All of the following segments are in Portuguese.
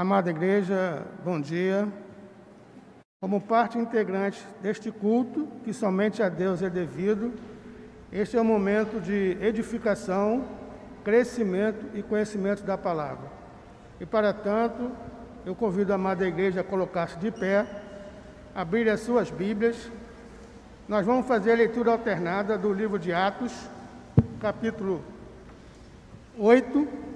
Amada igreja, bom dia. Como parte integrante deste culto, que somente a Deus é devido, este é um momento de edificação, crescimento e conhecimento da palavra. E para tanto, eu convido a amada igreja a colocar-se de pé, abrir as suas Bíblias. Nós vamos fazer a leitura alternada do livro de Atos, capítulo 8.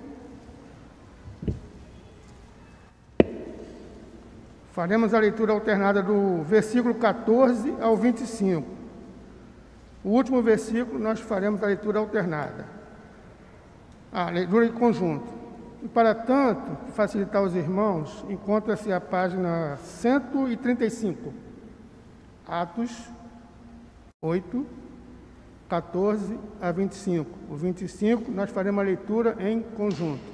Faremos a leitura alternada do versículo 14 ao 25. O último versículo nós faremos a leitura alternada, a leitura em conjunto. E para tanto, facilitar os irmãos, encontra-se a página 135. Atos 8, 14 a 25. O 25 nós faremos a leitura em conjunto.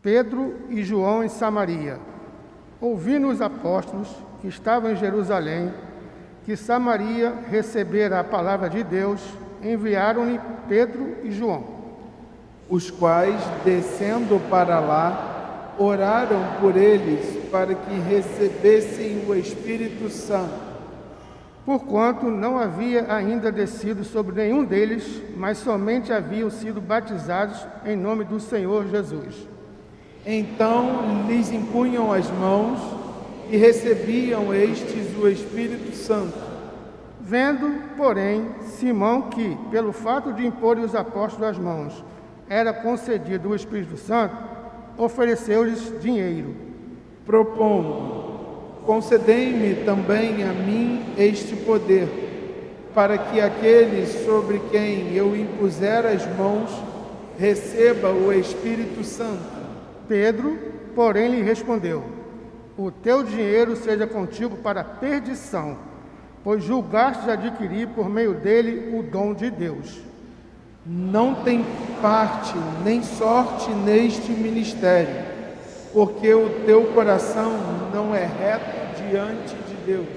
Pedro e João em Samaria. Ouvindo os apóstolos que estavam em Jerusalém, que Samaria recebera a palavra de Deus, enviaram-lhe Pedro e João, os quais, descendo para lá, oraram por eles para que recebessem o Espírito Santo. Porquanto não havia ainda descido sobre nenhum deles, mas somente haviam sido batizados em nome do Senhor Jesus. Então lhes impunham as mãos e recebiam estes o Espírito Santo. Vendo, porém, Simão que, pelo fato de imporem os apóstolos as mãos, era concedido o Espírito Santo, ofereceu-lhes dinheiro, propondo: concedei-me também a mim este poder, para que aqueles sobre quem eu impuser as mãos receba o Espírito Santo. Pedro, porém, lhe respondeu: o teu dinheiro seja contigo para a perdição, pois julgaste adquirir por meio dele o dom de Deus. Não tem parte nem sorte neste ministério, porque o teu coração não é reto diante de Deus.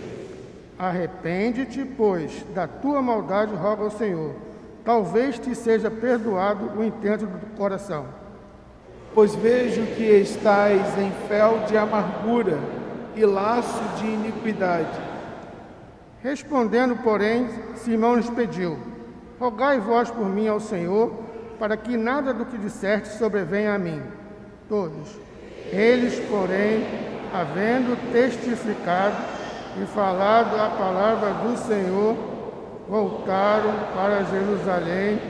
Arrepende-te, pois, da tua maldade, roga ao Senhor. Talvez te seja perdoado o intento do coração. Pois vejo que estais em fel de amargura e laço de iniquidade. Respondendo, porém, Simão lhes pediu: rogai vós por mim ao Senhor, para que nada do que disseste sobrevenha a mim. Todos. Eles, porém, havendo testificado e falado a palavra do Senhor, voltaram para Jerusalém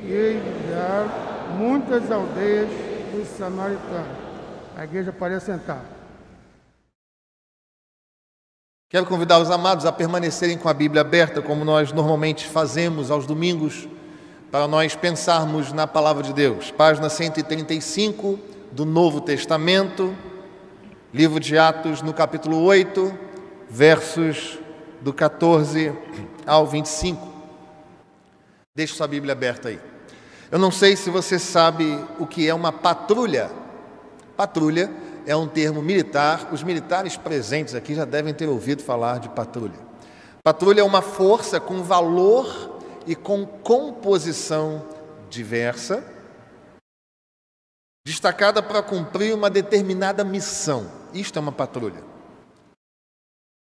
e enviaram muitas aldeias dos samaritanos. A igreja pode assentar. Quero convidar os amados a permanecerem com a Bíblia aberta, como nós normalmente fazemos aos domingos, para nós pensarmos na Palavra de Deus. Página 135 do Novo Testamento, livro de Atos, no capítulo 8, versos do 14 ao 25. Deixe sua Bíblia aberta aí. Eu não sei se você sabe o que é uma patrulha. Patrulha é um termo militar. Os militares presentes aqui já devem ter ouvido falar de patrulha. Patrulha é uma força com valor e com composição diversa, destacada para cumprir uma determinada missão. Isto é uma patrulha.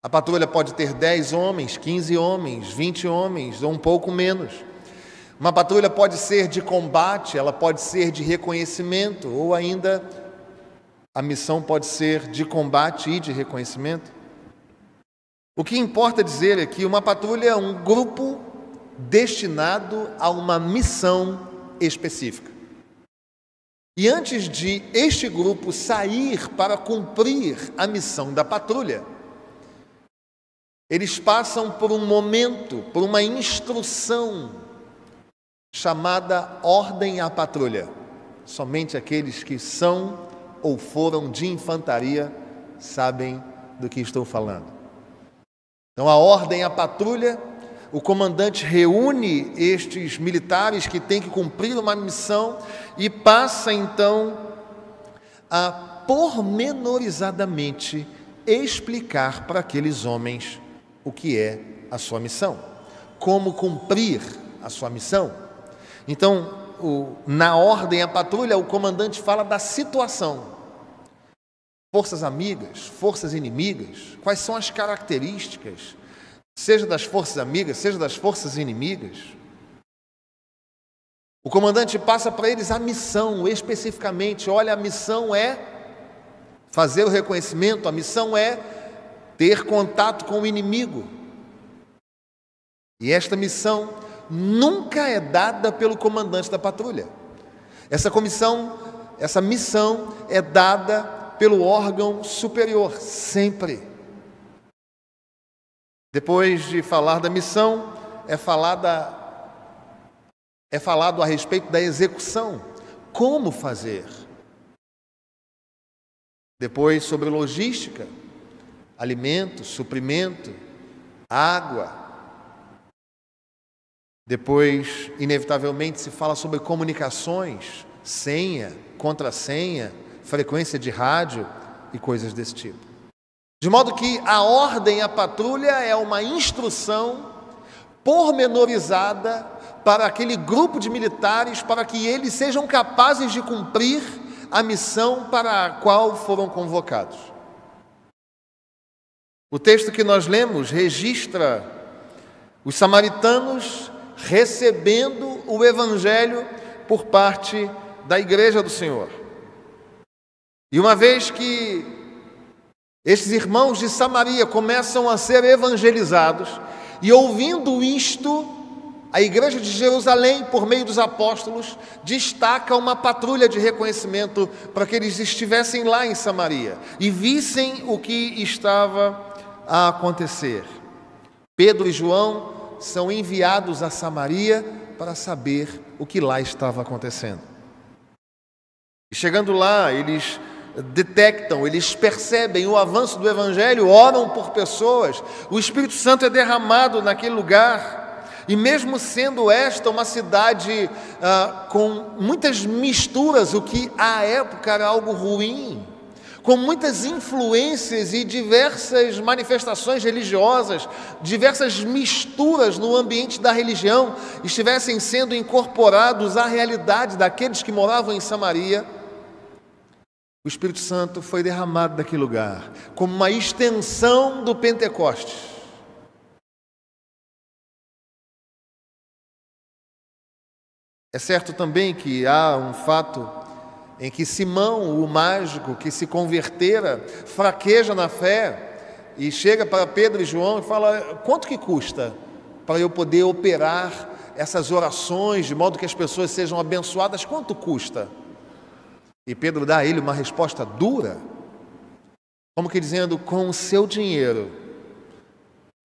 A patrulha pode ter 10 homens, 15 homens, 20 homens ou um pouco menos. Uma patrulha pode ser de combate, ela pode ser de reconhecimento, ou ainda a missão pode ser de combate e de reconhecimento. O que importa dizer é que uma patrulha é um grupo destinado a uma missão específica. E antes de este grupo sair para cumprir a missão da patrulha, eles passam por um momento, por uma instrução chamada ordem à patrulha. Somente aqueles que são ou foram de infantaria sabem do que estou falando. Então, a ordem à patrulha, o comandante reúne estes militares que têm que cumprir uma missão e passa então a pormenorizadamente explicar para aqueles homens o que é a sua missão, como cumprir a sua missão. Então, na ordem a patrulha, o comandante fala da situação. Forças amigas, forças inimigas, quais são as características, seja das forças amigas, seja das forças inimigas. O comandante passa para eles a missão, especificamente. Olha, a missão é fazer o reconhecimento, a missão é ter contato com o inimigo. E esta missão nunca é dada pelo comandante da patrulha. Essa missão é dada pelo órgão superior, sempre. Depois de falar da missão, é falado a respeito da execução, como fazer. Depois sobre logística, alimento, suprimento, água. Depois, inevitavelmente, se fala sobre comunicações, senha, contrassenha, frequência de rádio e coisas desse tipo. De modo que a ordem à patrulha é uma instrução pormenorizada para aquele grupo de militares, para que eles sejam capazes de cumprir a missão para a qual foram convocados. O texto que nós lemos registra os samaritanos recebendo o Evangelho por parte da Igreja do Senhor. E uma vez que estes irmãos de Samaria começam a ser evangelizados, e ouvindo isto, a Igreja de Jerusalém, por meio dos apóstolos, destaca uma patrulha de reconhecimento para que eles estivessem lá em Samaria e vissem o que estava a acontecer. Pedro e João são enviados a Samaria para saber o que lá estava acontecendo. E chegando lá, eles detectam, eles percebem o avanço do Evangelho, oram por pessoas, o Espírito Santo é derramado naquele lugar, e mesmo sendo esta uma cidade com muitas misturas, o que à época era algo ruim, com muitas influências e diversas manifestações religiosas, diversas misturas no ambiente da religião, estivessem sendo incorporados à realidade daqueles que moravam em Samaria, o Espírito Santo foi derramado naquele lugar, como uma extensão do Pentecostes. É certo também que há um fato em que Simão, o mágico que se convertera, fraqueja na fé e chega para Pedro e João e fala: quanto que custa para eu poder operar essas orações de modo que as pessoas sejam abençoadas? Quanto custa? E Pedro dá a ele uma resposta dura, como que dizendo: com o seu dinheiro,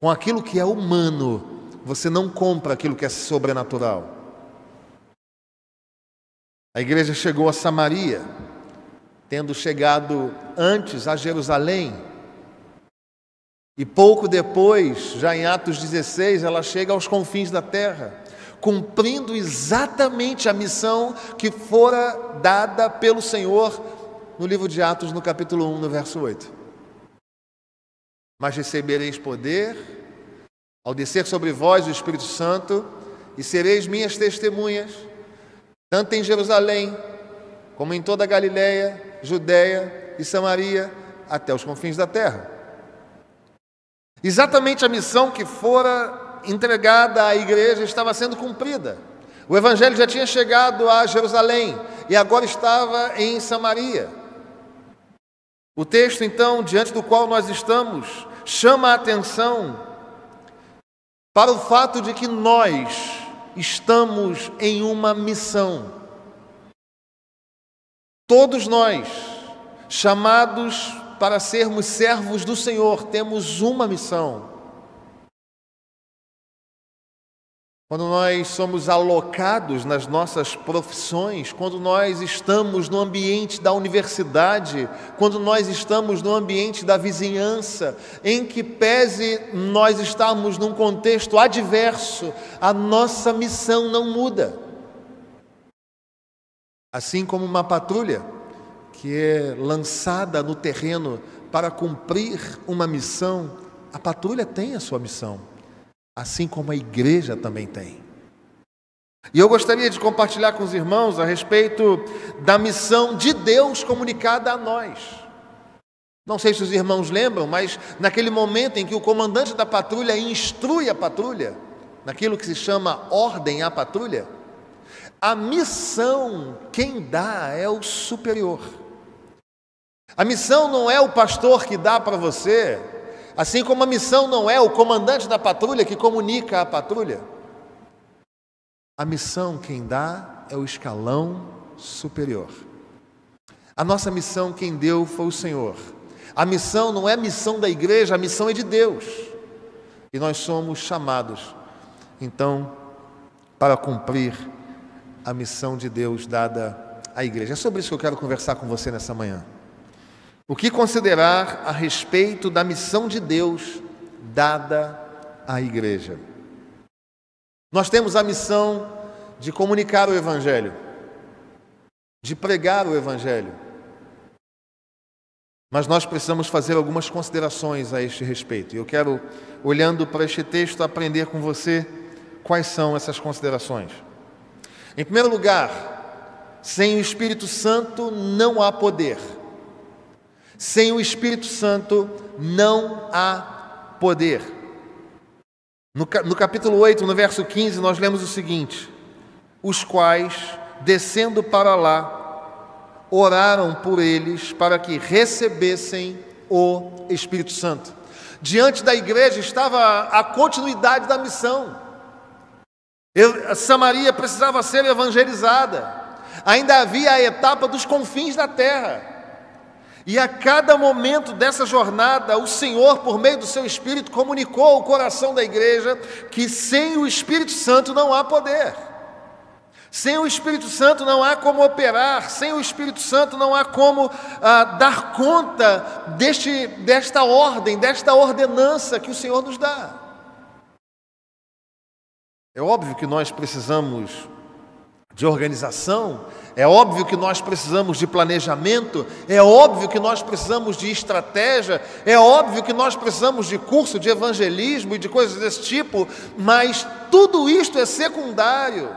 com aquilo que é humano, você não compra aquilo que é sobrenatural. A igreja chegou a Samaria, tendo chegado antes a Jerusalém, e pouco depois, já em Atos 16, ela chega aos confins da terra, cumprindo exatamente a missão que fora dada pelo Senhor no livro de Atos, no capítulo 1, no verso 8. Mas recebereis poder ao descer sobre vós o Espírito Santo, e sereis minhas testemunhas, tanto em Jerusalém, como em toda a Galileia, Judeia e Samaria, até os confins da terra. Exatamente a missão que fora entregada à igreja estava sendo cumprida. O Evangelho já tinha chegado a Jerusalém e agora estava em Samaria. O texto, então, diante do qual nós estamos, chama a atenção para o fato de que nós estamos em uma missão. Todos nós, chamados para sermos servos do Senhor, temos uma missão. Quando nós somos alocados nas nossas profissões, quando nós estamos no ambiente da universidade, quando nós estamos no ambiente da vizinhança, em que pese nós estarmos num contexto adverso, a nossa missão não muda. Assim como uma patrulha que é lançada no terreno para cumprir uma missão, a patrulha tem a sua missão. Assim como a igreja também tem. E eu gostaria de compartilhar com os irmãos a respeito da missão de Deus comunicada a nós. Não sei se os irmãos lembram, mas naquele momento em que o comandante da patrulha instrui a patrulha, naquilo que se chama ordem à patrulha, a missão quem dá é o superior. A missão não é o pastor que dá para você, assim como a missão não é o comandante da patrulha que comunica à patrulha. A missão quem dá é o escalão superior. A nossa missão quem deu foi o Senhor. A missão não é a missão da igreja, a missão é de Deus. E nós somos chamados, então, para cumprir a missão de Deus dada à igreja. É sobre isso que eu quero conversar com você nessa manhã. O que considerar a respeito da missão de Deus dada à igreja? Nós temos a missão de comunicar o Evangelho, de pregar o Evangelho. Mas nós precisamos fazer algumas considerações a este respeito. E eu quero, olhando para este texto, aprender com você quais são essas considerações. Em primeiro lugar, sem o Espírito Santo não há poder. Sem o Espírito Santo não há poder. No capítulo 8, no verso 15, nós lemos o seguinte: os quais, descendo para lá, oraram por eles para que recebessem o Espírito Santo. Diante da igreja estava a continuidade da missão. Samaria precisava ser evangelizada. Ainda havia a etapa dos confins da terra. E a cada momento dessa jornada, o Senhor, por meio do seu Espírito, comunicou ao coração da igreja que sem o Espírito Santo não há poder. Sem o Espírito Santo não há como operar. Sem o Espírito Santo não há como dar conta desta ordem, desta ordenança que o Senhor nos dá. É óbvio que nós precisamos de organização, é óbvio que nós precisamos de planejamento, é óbvio que nós precisamos de estratégia, é óbvio que nós precisamos de curso de evangelismo e de coisas desse tipo, mas tudo isto é secundário,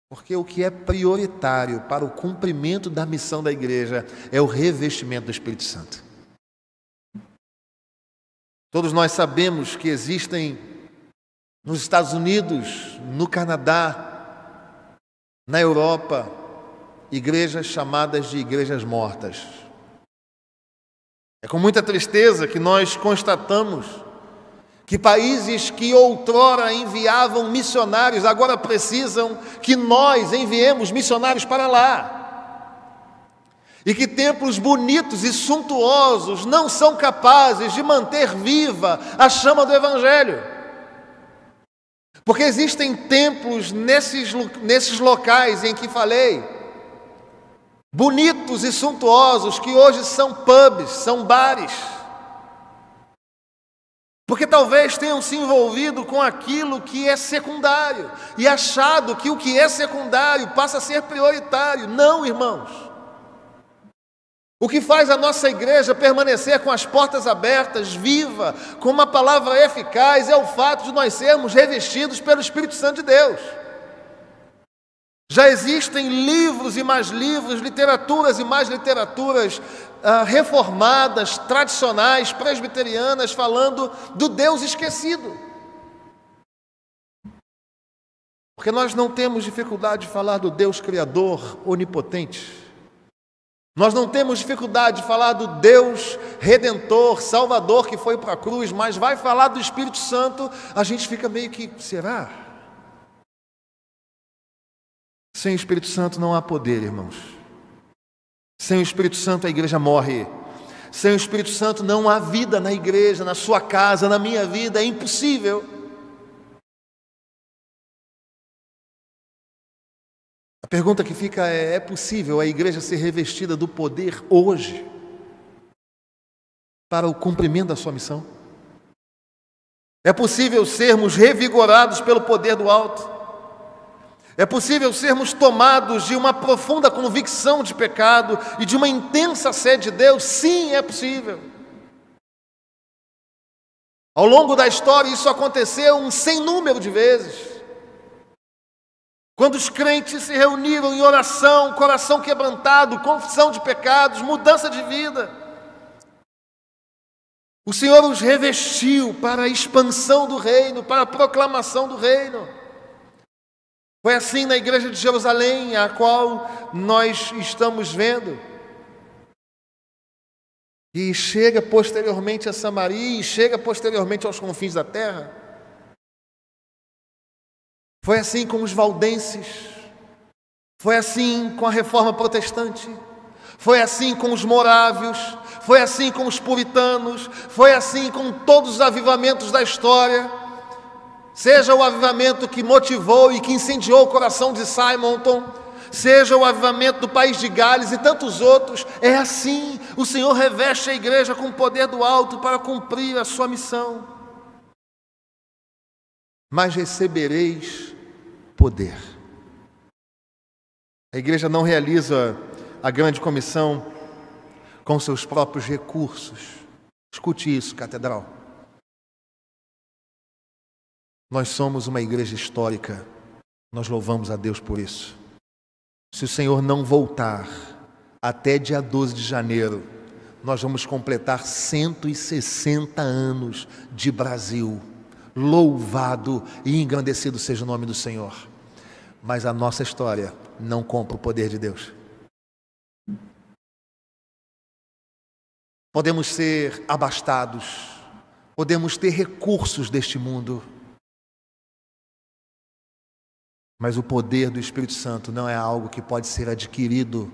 porque o que é prioritário para o cumprimento da missão da igreja é o revestimento do Espírito Santo. Todos nós sabemos que existem nos Estados Unidos, no Canadá, na Europa, igrejas chamadas de igrejas mortas. É com muita tristeza que nós constatamos que países que outrora enviavam missionários, agora precisam que nós enviemos missionários para lá. E que templos bonitos e suntuosos não são capazes de manter viva a chama do Evangelho. Porque existem templos nesses locais em que falei, bonitos e suntuosos, que hoje são pubs, são bares. Porque talvez tenham se envolvido com aquilo que é secundário e achado que o que é secundário passa a ser prioritário. Não, irmãos. O que faz a nossa igreja permanecer com as portas abertas, viva, com uma palavra eficaz, é o fato de nós sermos revestidos pelo Espírito Santo de Deus. Já existem livros e mais livros, literaturas e mais literaturas reformadas, tradicionais, presbiterianas, falando do Deus esquecido. Porque nós não temos dificuldade de falar do Deus Criador, onipotente. Nós não temos dificuldade de falar do Deus Redentor, Salvador, que foi para a cruz, mas vai falar do Espírito Santo, a gente fica meio que, será? Sem o Espírito Santo não há poder, irmãos. Sem o Espírito Santo a igreja morre. Sem o Espírito Santo não há vida na igreja, na sua casa, na minha vida, é impossível. A pergunta que fica é possível a igreja ser revestida do poder hoje para o cumprimento da sua missão? É possível sermos revigorados pelo poder do alto? É possível sermos tomados de uma profunda convicção de pecado e de uma intensa sede de Deus? Sim, é possível. Ao longo da história isso aconteceu um sem número de vezes. Quando os crentes se reuniram em oração, coração quebrantado, confissão de pecados, mudança de vida, o Senhor os revestiu para a expansão do reino, para a proclamação do reino. Foi assim na igreja de Jerusalém, a qual nós estamos vendo. E chega posteriormente a Samaria, e chega posteriormente aos confins da terra. Foi assim com os valdenses, foi assim com a reforma protestante, foi assim com os morávios, foi assim com os puritanos, foi assim com todos os avivamentos da história. Seja o avivamento que motivou e que incendiou o coração de Simonton, seja o avivamento do país de Gales e tantos outros, é assim. O Senhor reveste a igreja com o poder do alto para cumprir a sua missão. Mas recebereis poder. A igreja não realiza a grande comissão com seus próprios recursos. Escute isso, catedral. Nós somos uma igreja histórica. Nós louvamos a Deus por isso. Se o Senhor não voltar até dia 12 de janeiro, nós vamos completar 160 anos de Brasil. Louvado e engrandecido seja o nome do Senhor. Mas a nossa história não compra o poder de Deus. Podemos ser abastados, podemos ter recursos deste mundo, mas o poder do Espírito Santo não é algo que pode ser adquirido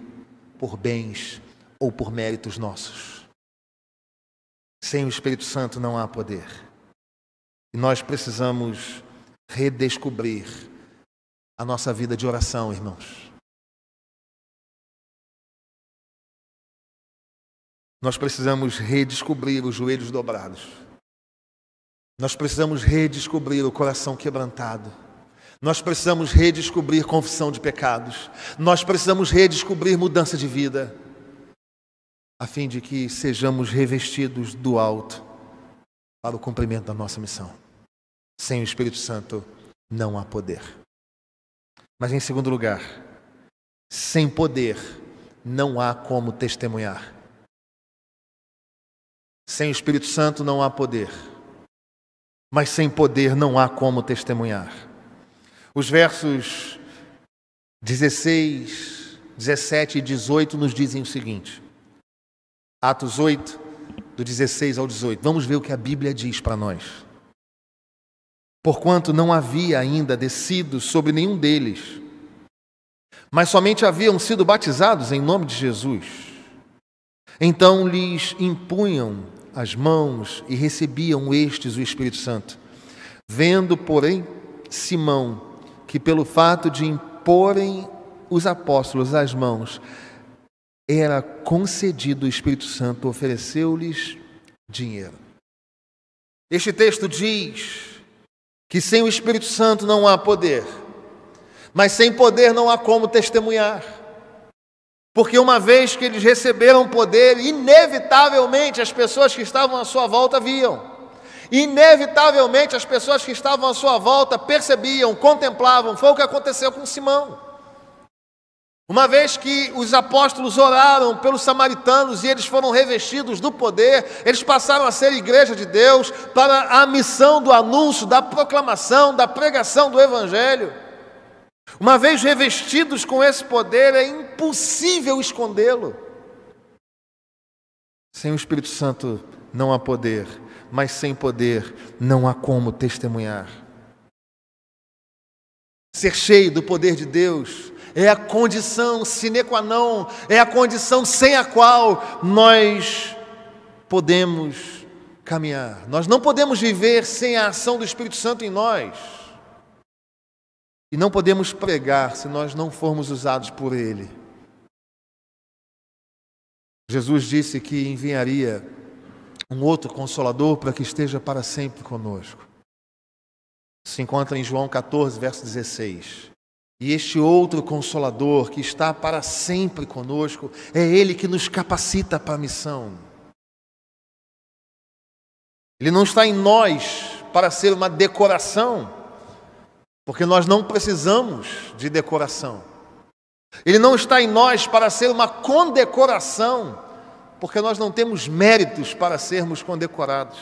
por bens ou por méritos nossos. Sem o Espírito Santo não há poder. E nós precisamos redescobrir a nossa vida de oração, irmãos. Nós precisamos redescobrir os joelhos dobrados. Nós precisamos redescobrir o coração quebrantado. Nós precisamos redescobrir confissão de pecados. Nós precisamos redescobrir mudança de vida, a fim de que sejamos revestidos do alto para o cumprimento da nossa missão. Sem o Espírito Santo não há poder. Mas em segundo lugar, sem poder não há como testemunhar. Sem o Espírito Santo não há poder, mas sem poder não há como testemunhar. Os versos 16, 17 e 18 nos dizem o seguinte. Atos 8, do 16 ao 18. Vamos ver o que a Bíblia diz para nós. Porquanto não havia ainda descido sobre nenhum deles, mas somente haviam sido batizados em nome de Jesus. Então lhes impunham as mãos e recebiam estes o Espírito Santo. Vendo, porém, Simão, que pelo fato de imporem os apóstolos as mãos, era concedido o Espírito Santo, ofereceu-lhes dinheiro. Este texto diz que sem o Espírito Santo não há poder, mas sem poder não há como testemunhar. Porque uma vez que eles receberam poder, inevitavelmente as pessoas que estavam à sua volta viam. Inevitavelmente as pessoas que estavam à sua volta percebiam, contemplavam. Foi o que aconteceu com Simão. Uma vez que os apóstolos oraram pelos samaritanos e eles foram revestidos do poder, eles passaram a ser igreja de Deus para a missão do anúncio, da proclamação, da pregação do Evangelho. Uma vez revestidos com esse poder, é impossível escondê-lo. Sem o Espírito Santo não há poder, mas sem poder não há como testemunhar. Ser cheio do poder de Deus é a condição sine qua non, é a condição sem a qual nós podemos caminhar. Nós não podemos viver sem a ação do Espírito Santo em nós. E não podemos pregar se nós não formos usados por Ele. Jesus disse que enviaria um outro Consolador para que esteja para sempre conosco. Se encontra em João 14, verso 16. E este outro Consolador que está para sempre conosco, é Ele que nos capacita para a missão. Ele não está em nós para ser uma decoração, porque nós não precisamos de decoração. Ele não está em nós para ser uma condecoração, porque nós não temos méritos para sermos condecorados.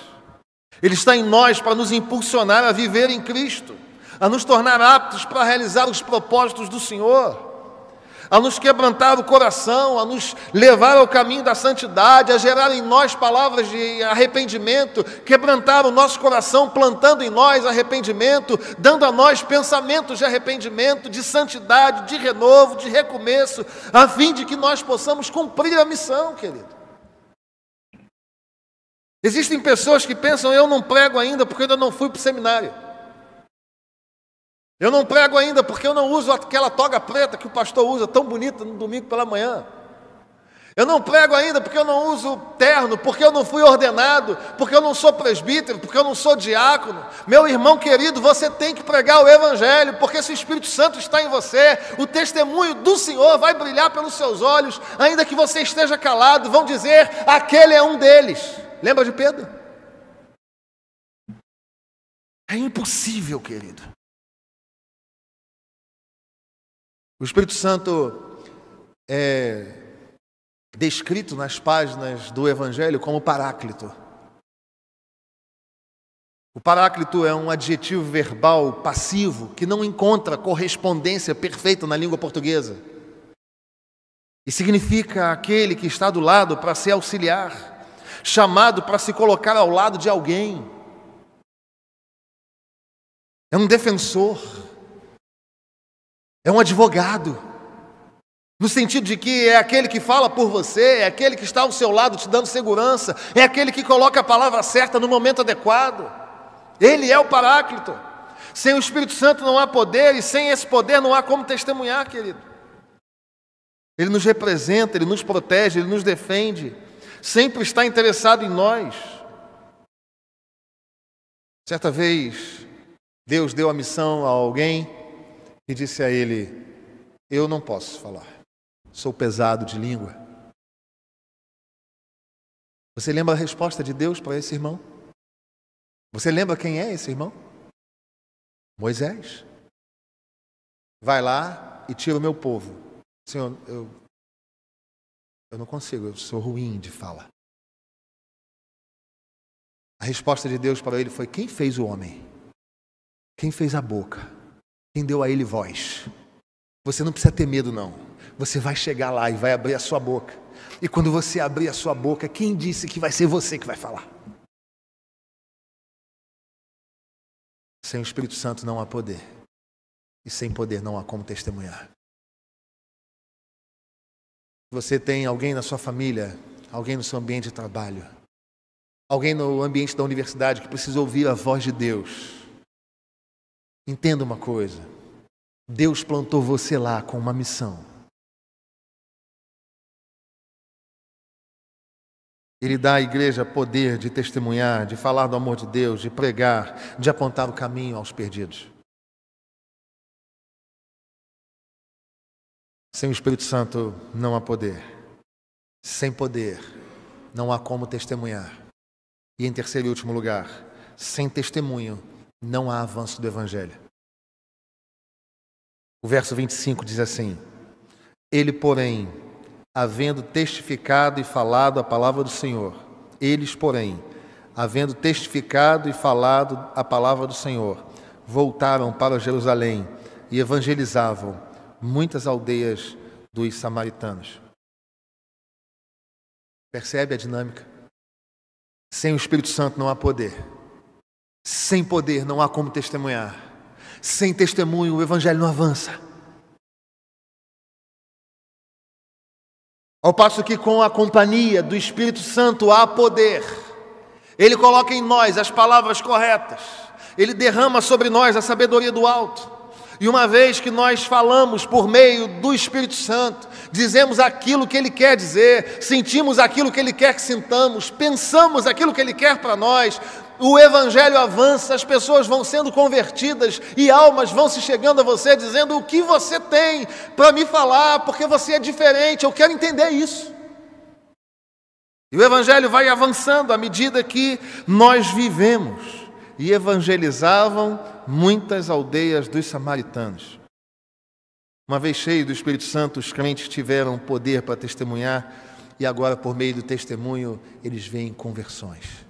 Ele está em nós para nos impulsionar a viver em Cristo, a nos tornar aptos para realizar os propósitos do Senhor, a nos quebrantar o coração, a nos levar ao caminho da santidade, a gerar em nós palavras de arrependimento, quebrantar o nosso coração, plantando em nós arrependimento, dando a nós pensamentos de arrependimento, de santidade, de renovo, de recomeço, a fim de que nós possamos cumprir a missão, querido. Existem pessoas que pensam: eu não prego ainda porque eu ainda não fui para o seminário. Eu não prego ainda porque eu não uso aquela toga preta que o pastor usa, tão bonita, no domingo pela manhã. Eu não prego ainda porque eu não uso terno, porque eu não fui ordenado, porque eu não sou presbítero, porque eu não sou diácono. Meu irmão querido, você tem que pregar o Evangelho, porque se o Espírito Santo está em você, o testemunho do Senhor vai brilhar pelos seus olhos, ainda que você esteja calado, vão dizer: aquele é um deles. Lembra de Pedro? É impossível, querido. O Espírito Santo é descrito nas páginas do Evangelho como Paráclito. O Paráclito é um adjetivo verbal passivo que não encontra correspondência perfeita na língua portuguesa. E significa aquele que está do lado para ser auxiliar, chamado para se colocar ao lado de alguém. É um defensor. É um advogado, no sentido de que é aquele que fala por você, é aquele que está ao seu lado te dando segurança, é aquele que coloca a palavra certa no momento adequado. Ele é o Paráclito. Sem o Espírito Santo não há poder, e sem esse poder não há como testemunhar, querido. Ele nos representa, ele nos protege, ele nos defende, sempre está interessado em nós. Certa vez, Deus deu a missão a alguém e disse a ele: eu não posso falar, sou pesado de língua. Você lembra a resposta de Deus para esse irmão? Você lembra quem é esse irmão? Moisés. Vai lá e tira o meu povo. Senhor, eu não consigo, eu sou ruim de fala. A resposta de Deus para ele foi: quem fez o homem? Quem fez a boca? Quem deu a ele voz? Você não precisa ter medo, não. Você vai chegar lá e vai abrir a sua boca. E quando você abrir a sua boca, quem disse que vai ser você que vai falar? Sem o Espírito Santo não há poder. E sem poder não há como testemunhar. Você tem alguém na sua família, alguém no seu ambiente de trabalho, alguém no ambiente da universidade que precisa ouvir a voz de Deus. Entenda uma coisa: Deus plantou você lá com uma missão. Ele dá à igreja poder de testemunhar, de falar do amor de Deus, de pregar, de apontar o caminho aos perdidos. Sem o Espírito Santo não há poder. Sem poder não há como testemunhar. E em terceiro e último lugar, sem testemunho não há avanço do Evangelho. O verso 25 diz assim: ele, porém, havendo testificado e falado a palavra do Senhor, eles, porém, havendo testificado e falado a palavra do Senhor, voltaram para Jerusalém e evangelizavam muitas aldeias dos samaritanos. Percebe a dinâmica? Sem o Espírito Santo não há poder. Sem poder não há como testemunhar. Sem testemunho o Evangelho não avança. Ao passo que com a companhia do Espírito Santo há poder. Ele coloca em nós as palavras corretas. Ele derrama sobre nós a sabedoria do alto. E uma vez que nós falamos por meio do Espírito Santo, dizemos aquilo que Ele quer dizer, sentimos aquilo que Ele quer que sintamos, pensamos aquilo que Ele quer para nós, o Evangelho avança, as pessoas vão sendo convertidas e almas vão se chegando a você dizendo: o que você tem para me falar, porque você é diferente, eu quero entender isso. E o Evangelho vai avançando à medida que nós vivemos. E evangelizavam muitas aldeias dos samaritanos. Uma vez cheios do Espírito Santo, os crentes tiveram poder para testemunhar, e agora, por meio do testemunho, eles veem conversões.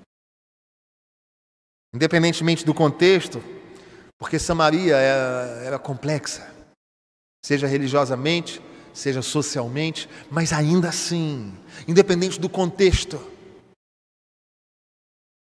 Independentemente do contexto, porque Samaria era complexa, seja religiosamente, seja socialmente, mas ainda assim, independente do contexto,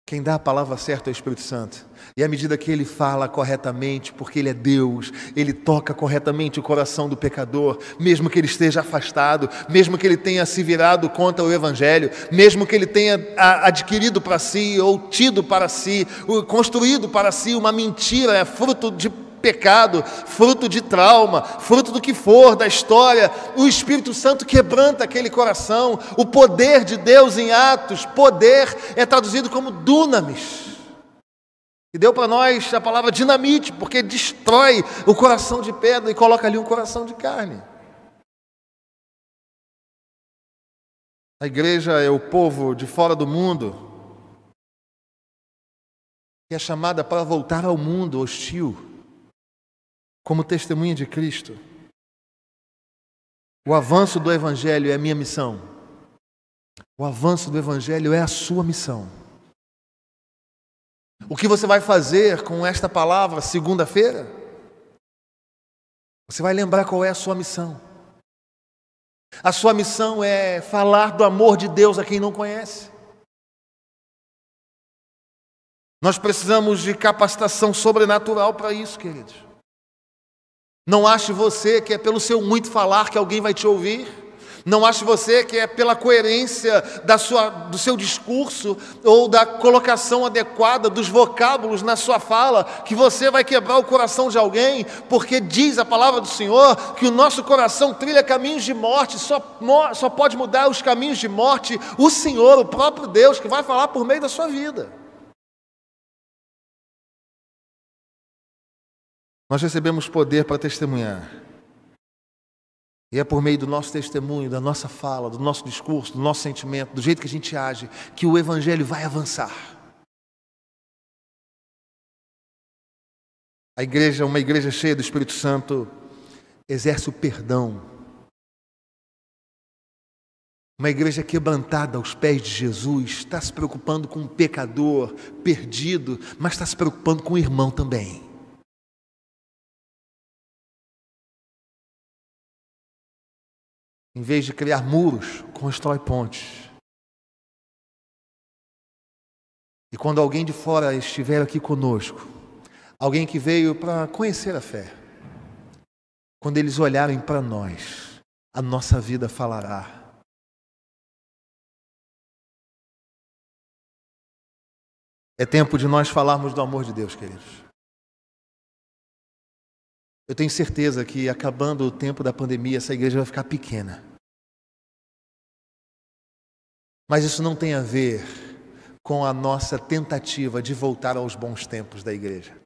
quem dá a palavra certa é o Espírito Santo. E à medida que Ele fala corretamente, porque Ele é Deus, Ele toca corretamente o coração do pecador, mesmo que ele esteja afastado, mesmo que ele tenha se virado contra o Evangelho, mesmo que ele tenha adquirido para si, ou tido para si, construído para si uma mentira, fruto de pecado, fruto de trauma, fruto do que for da história, o Espírito Santo quebranta aquele coração. O poder de Deus em Atos, poder é traduzido como dunamis, e deu para nós a palavra dinamite, porque destrói o coração de pedra e coloca ali um coração de carne. A igreja é o povo de fora do mundo que é chamada para voltar ao mundo hostil como testemunha de Cristo. O avanço do Evangelho é a minha missão. O avanço do Evangelho é a sua missão. O que você vai fazer com esta palavra segunda-feira? Você vai lembrar qual é a sua missão. A sua missão é falar do amor de Deus a quem não conhece. Nós precisamos de capacitação sobrenatural para isso, queridos. Não ache você que é pelo seu muito falar que alguém vai te ouvir. Não ache você que é pela coerência do seu discurso ou da colocação adequada dos vocábulos na sua fala que você vai quebrar o coração de alguém, porque diz a palavra do Senhor que o nosso coração trilha caminhos de morte, só pode mudar os caminhos de morte o Senhor, o próprio Deus, que vai falar por meio da sua vida. Nós recebemos poder para testemunhar. E é por meio do nosso testemunho, da nossa fala, do nosso discurso, do nosso sentimento, do jeito que a gente age, que o Evangelho vai avançar. A igreja, uma igreja cheia do Espírito Santo, exerce o perdão. Uma igreja quebrantada aos pés de Jesus está se preocupando com um pecador perdido, mas está se preocupando com o irmão também. Em vez de criar muros, constrói pontes. E quando alguém de fora estiver aqui conosco, alguém que veio para conhecer a fé, quando eles olharem para nós, a nossa vida falará. É tempo de nós falarmos do amor de Deus, queridos. Eu tenho certeza que, acabando o tempo da pandemia, essa igreja vai ficar pequena. Mas isso não tem a ver com a nossa tentativa de voltar aos bons tempos da igreja.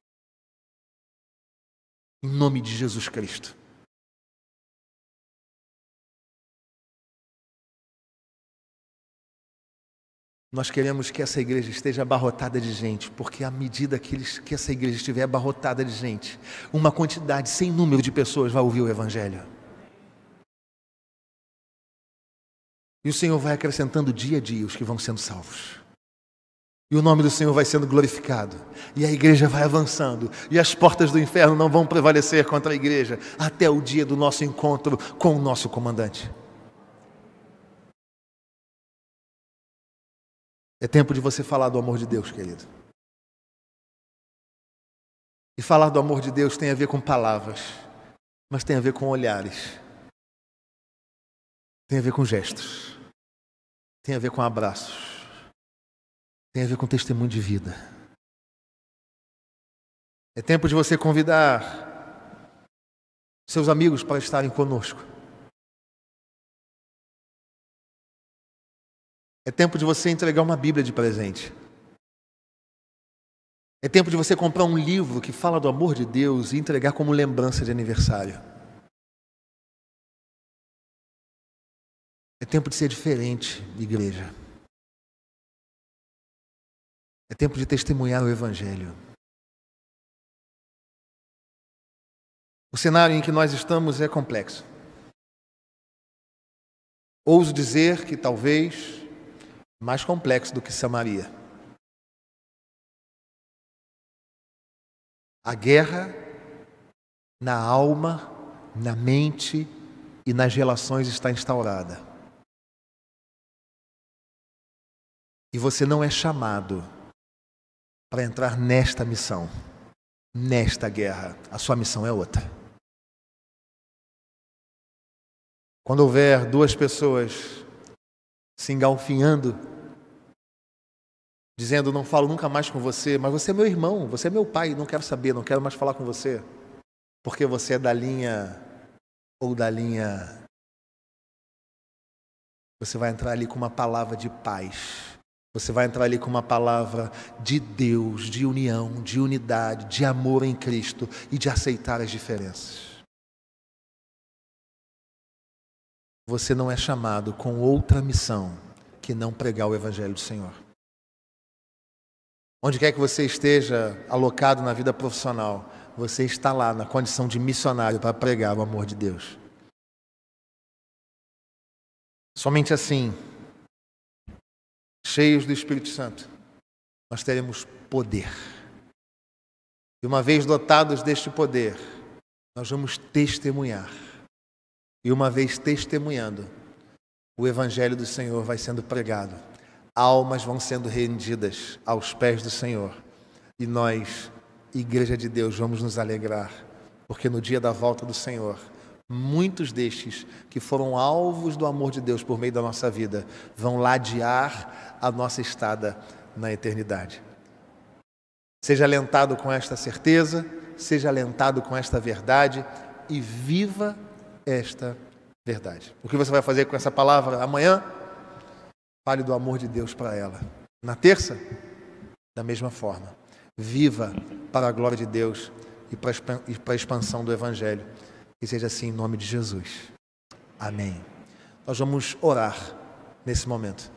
Em nome de Jesus Cristo. Nós queremos que essa igreja esteja abarrotada de gente, porque à medida que essa igreja estiver abarrotada de gente, uma quantidade sem número de pessoas vai ouvir o Evangelho. E o Senhor vai acrescentando dia a dia os que vão sendo salvos. E o nome do Senhor vai sendo glorificado. E a igreja vai avançando. E as portas do inferno não vão prevalecer contra a igreja até o dia do nosso encontro com o nosso comandante. É tempo de você falar do amor de Deus, querido. E falar do amor de Deus tem a ver com palavras, mas tem a ver com olhares. Tem a ver com gestos. Tem a ver com abraços. Tem a ver com testemunho de vida. É tempo de você convidar seus amigos para estarem conosco. É tempo de você entregar uma Bíblia de presente. É tempo de você comprar um livro que fala do amor de Deus e entregar como lembrança de aniversário. É tempo de ser diferente, igreja. É tempo de testemunhar o Evangelho. O cenário em que nós estamos é complexo. Ouso dizer que talvez mais complexo do que Samaria. A guerra na alma, na mente e nas relações está instaurada. E você não é chamado para entrar nesta missão, nesta guerra. A sua missão é outra. Quando houver duas pessoas se engalfinhando, dizendo, não falo nunca mais com você, mas você é meu irmão, você é meu pai, não quero saber, não quero mais falar com você, porque você é da linha ou da linha... Você vai entrar ali com uma palavra de paz. Você vai entrar ali com uma palavra de Deus, de união, de unidade, de amor em Cristo e de aceitar as diferenças. Você não é chamado com outra missão que não pregar o Evangelho do Senhor. Onde quer que você esteja alocado na vida profissional, você está lá na condição de missionário para pregar o amor de Deus. Somente assim, cheios do Espírito Santo, nós teremos poder. E uma vez dotados deste poder, nós vamos testemunhar. E uma vez testemunhando, o Evangelho do Senhor vai sendo pregado. Almas vão sendo rendidas aos pés do Senhor. E nós, Igreja de Deus, vamos nos alegrar, porque no dia da volta do Senhor, muitos destes que foram alvos do amor de Deus por meio da nossa vida, vão ladear a nossa estada na eternidade. Seja alentado com esta certeza, seja alentado com esta verdade e viva esta verdade. O que você vai fazer com essa palavra amanhã? Fale do amor de Deus para ela. Na terça, da mesma forma. Viva para a glória de Deus e para a expansão do Evangelho. Que seja assim em nome de Jesus. Amém. Nós vamos orar nesse momento.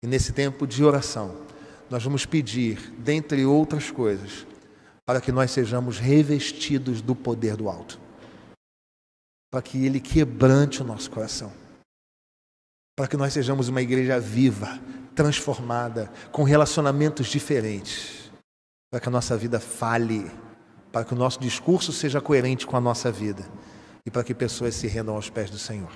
E nesse tempo de oração, nós vamos pedir, dentre outras coisas, para que nós sejamos revestidos do poder do alto. Para que Ele quebrante o nosso coração. Para que nós sejamos uma igreja viva, transformada, com relacionamentos diferentes. Para que a nossa vida fale, para que o nosso discurso seja coerente com a nossa vida. E para que pessoas se rendam aos pés do Senhor.